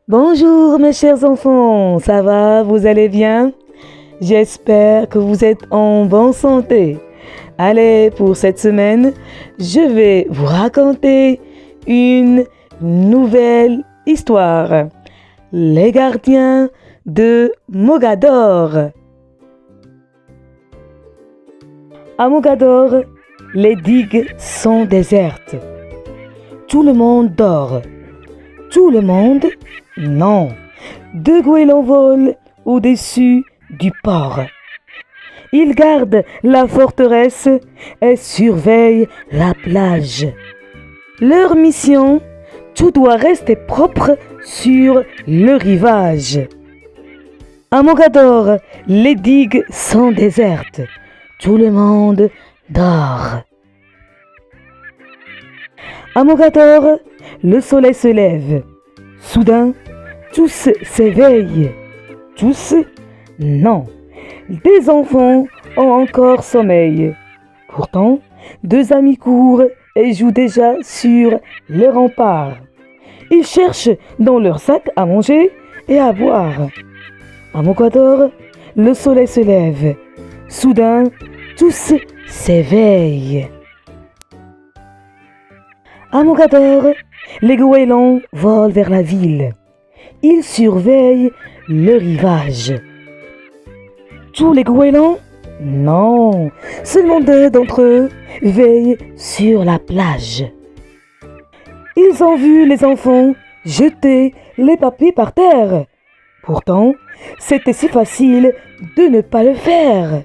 Bonjour mes chers enfants, ça va, vous allez bien? J'espère que vous êtes en bonne santé. Allez, pour cette semaine, je vais vous raconter une nouvelle histoire. Les gardiens de Mogador. À Mogador, les digues sont désertes. Tout le monde dort. Tout le monde? Non. Deux goélands volent au-dessus du port. Ils gardent la forteresse et surveillent la plage. Leur mission, tout doit rester propre sur le rivage. À Mogador, les digues sont désertes. Tout le monde dort. À Mogador, le soleil se lève. Soudain, tous s'éveillent. Tous? Non. Des enfants ont encore sommeil. Pourtant, deux amis courent et jouent déjà sur les remparts. Ils cherchent dans leur sac à manger et à boire. À Mogador, le soleil se lève. Soudain, tous s'éveillent. À Mogador, les goélands volent vers la ville. Ils surveillent le rivage. Tous les goélands? Non, seulement deux d'entre eux veillent sur la plage. Ils ont vu les enfants jeter les papiers par terre. Pourtant, c'était si facile de ne pas le faire.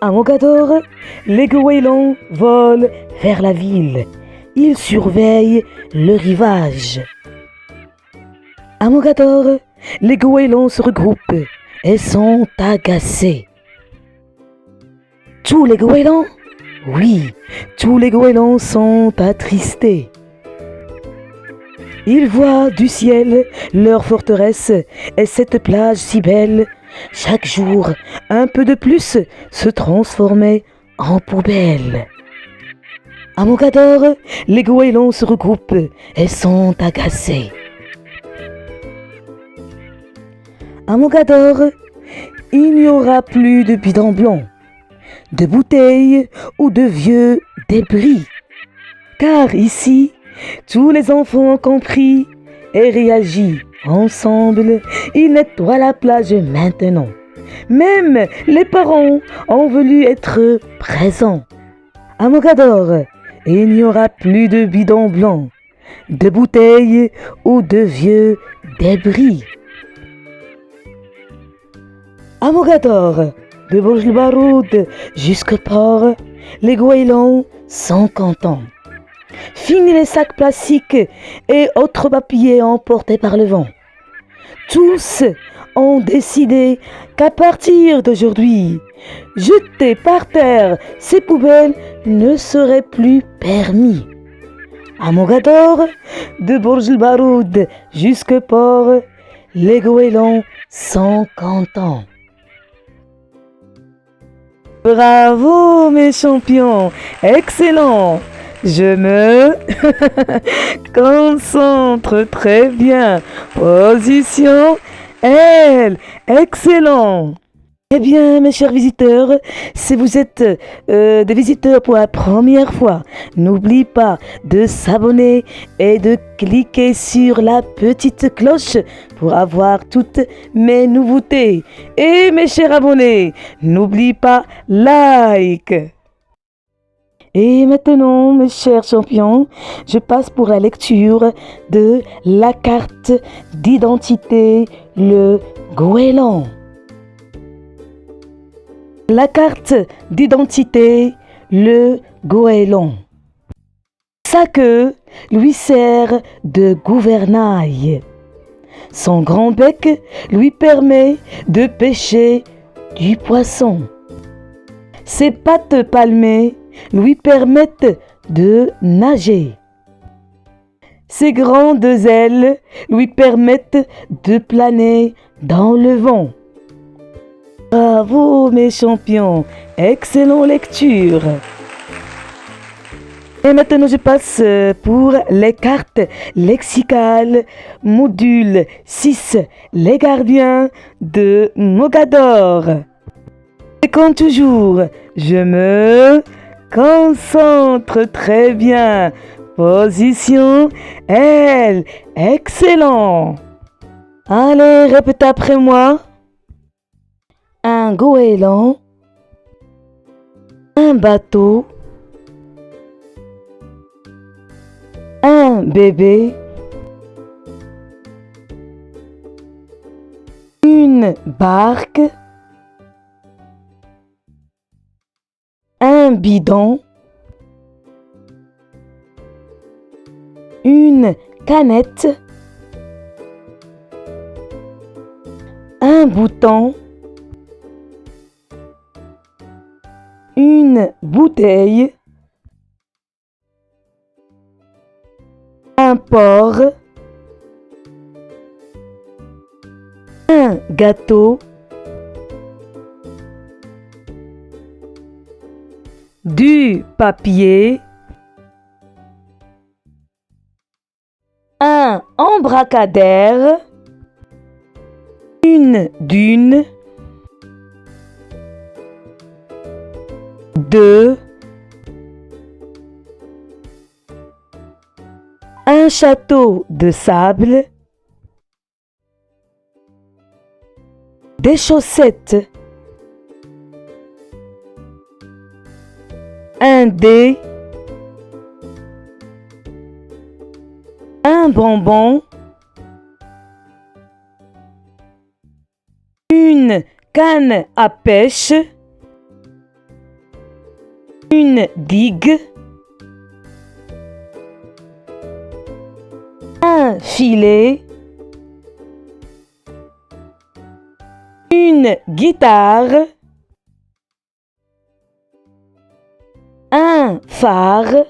À Mogador, les goélands volent vers la ville. Ils surveillent le rivage. À Mogador, les goélands se regroupent et sont agacés. Tous les goélands? Oui, tous les goélands sont attristés. Ils voient du ciel leur forteresse et cette plage si belle, chaque jour un peu de plus se transformer en poubelle. À Mogador, les goélands se regroupent et sont agacés. À Mogador, il n'y aura plus de bidons blancs, de bouteilles ou de vieux débris. Car ici, tous les enfants ont compris et réagi ensemble. Ils nettoient la plage maintenant. Même les parents ont voulu être présents. À Mogador, il n'y aura plus de bidons blancs, de bouteilles ou de vieux débris. À Mogador, de Burj El Baroud jusqu'au port, les goélands sont contents. Fini les sacs plastiques et autres papiers emportés par le vent. Tous ont décidé qu'à partir d'aujourd'hui, jeter par terre ces poubelles ne serait plus permis. À Mogador, de Burj El Baroud jusqu'au port, les goélands sont contents. Bravo mes champions, excellent! Je me concentre très bien. Position L. Excellent. Eh bien, mes chers visiteurs, si vous êtes des visiteurs pour la première fois, n'oubliez pas de s'abonner et de cliquer sur la petite cloche pour avoir toutes mes nouveautés. Et mes chers abonnés, n'oubliez pas like. Et maintenant, mes chers champions, je passe pour la lecture de la carte d'identité, le goéland. La carte d'identité, le goéland. Sa queue lui sert de gouvernail. Son grand bec lui permet de pêcher du poisson. Ses pattes palmées lui permettent de nager. Ses grandes ailes lui permettent de planer dans le vent. Bravo mes champions, excellente lecture. Et maintenant, je passe pour les cartes lexicales, module 6, les gardiens de Mogador. Et comme toujours, je me concentre très bien. Position L, excellent. Allez, répète après moi. Un goéland, un bateau, un bébé, une barque, un bidon, une canette, un bouton, une bouteille, un porc, un gâteau, du papier, un embracadère, une dune, deux, un château de sable, des chaussettes, un dé, un bonbon, une canne à pêche, une digue, un filet, une guitare, un phare,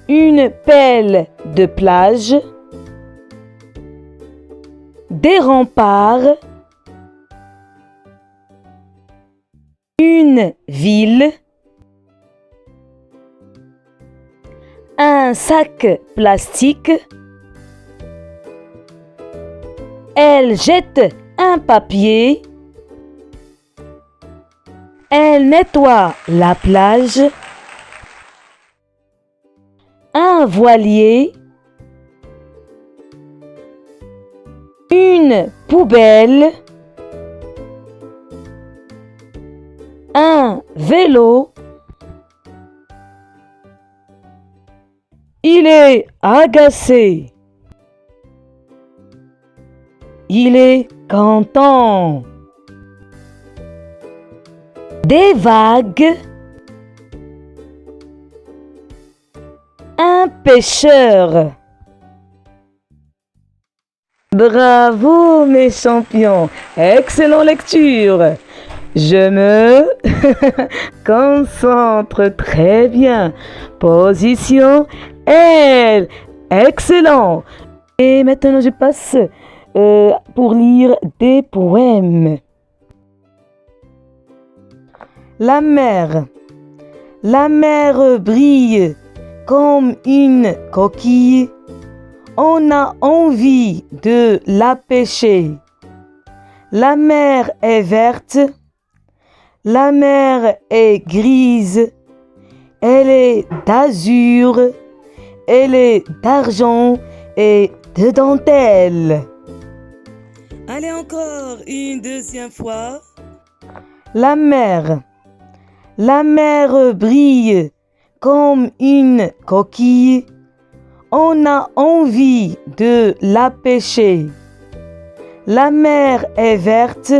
une pelle de plage, des remparts, une ville, un sac plastique, elle jette un papier, elle nettoie la plage, un voilier, une poubelle, un vélo, il est agacé, il est content, des vagues, un pêcheur. Bravo mes champions, excellente lecture. Je me concentre très bien. Position L, excellent. Et maintenant je passe pour lire des poèmes. La mer brille comme une coquille. On a envie de la pêcher. La mer est verte, la mer est grise, elle est d'azur, elle est d'argent et de dentelle. Allez encore une deuxième fois. La mer brille comme une coquille. On a envie de la pêcher. La mer est verte,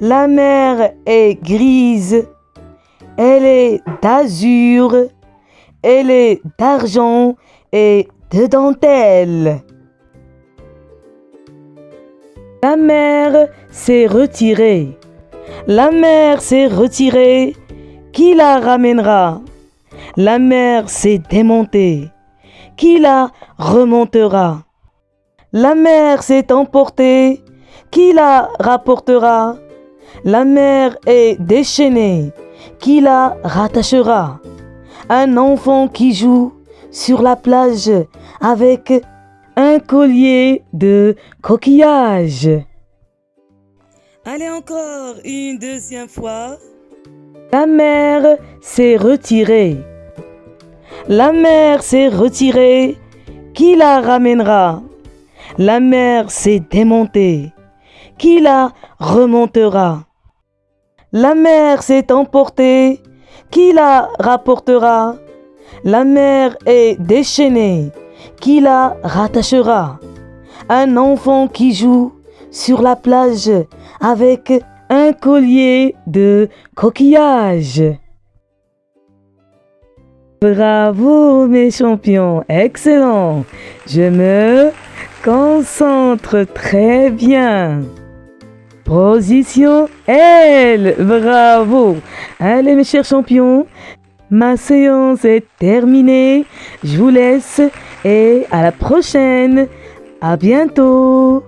la mer est grise, elle est d'azur, elle est d'argent et de dentelle. La mer s'est retirée. La mer s'est retirée. Qui la ramènera? La mer s'est démontée. Qui la remontera? La mer s'est emportée. Qui la rapportera? La mer est déchaînée. qui la rattachera? Un enfant qui joue sur la plage avec un collier de coquillages. Allez encore une deuxième fois. La mère s'est retirée. La mère s'est retirée. Qui la ramènera? La mère s'est démontée. Qui la remontera? La mère s'est emportée. Qui la rapportera? La mère est déchaînée. Qui la rattachera? Un enfant qui joue sur la plage avec un collier de coquillages. Bravo mes champions, excellent. Je me concentre très bien. Position L, bravo. Allez mes chers champions, ma séance est terminée. Je vous laisse et à la prochaine. À bientôt.